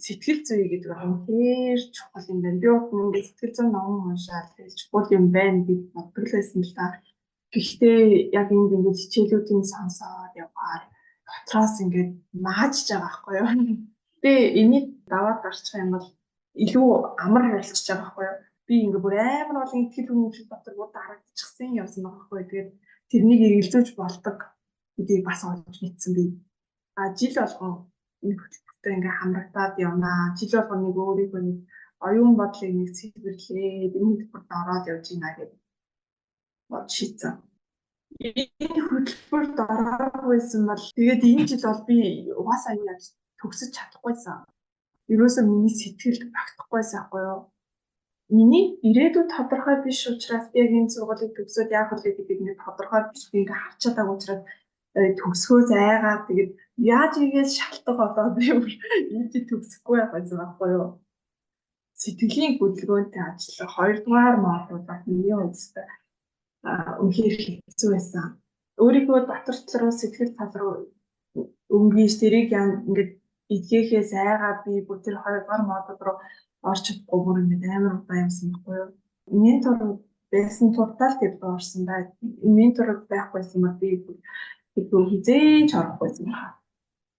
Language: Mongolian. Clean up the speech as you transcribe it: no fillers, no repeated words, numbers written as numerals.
сэтгэл зүй гэдэг нь үнэхээр чухал юм байна. Би бол ингээд сэтгэл зүйн ном уншаад тэгж чухал юм байна гэж боддог л байсан л да. Гэхдээ яг ингээд хичээлүүдийн сонсоод яваар дотроос ингээд маажж байгаа байхгүй юу. Тэгээ энийг даваад гарчих юм бол илүү амар болчихж байгаа байхгүй юу. Би ингээд бүр амар олон ихтгэл үнэмшил дотор бүр дарагдчихсан явсан байгаа байхгүй юу. Тэгээд тэрнийг эргэлзүүлж болдог гэдгийг бас олж мэдсэн би. Жил болгон нэг хөтөлбөртэй ингээ хамрагдаад явнаа. Жил болгон нэг өөрийнхөө нэг оюун бодлыг нэг цэвэрлээ. Энэ хөтөлбөрт ороод явж гинэ гэдэг бод шийдсэн. Энэ хөтөлбөрт ороогүйсэн бол тэгээд энэ жил бол би угаасаа яаж төгсөж чадахгүйсэн. Ерөөсөө миний сэтгэл багтахгүйсэн ахгүй юу? Миний ирээдүйд тодорхой биш учраас би яг энэ сургуулийг төгсөөд яах вэ гэдэг нэг тодорхой биш би ингээ харчаад байгаа учраас төгсгөө зайгаад тэгээд яаж ийгээс шалтгаан болоод би энэ төгсөхгүй байсан байхгүй юу? Сэтгэлийн хөдөлгөөнтэй ажиллах хоёрдугаар модуль бас миний үзэлтэй үнэхээр хэцүү байсан. Өөрийнхөө дотор руу сэтгэл тал руу өнгөж тэрийг ингээд эдгээхээс айгаад би бүр тэр хоёрдугаар модуль руу орч чадахгүй бүр ингээд амар удаа юмсан байхгүй юу? Ментор байсан тултал тэр орсон да. Ментор байхгүйсэн бол би хизээж орохгүй байсан байна.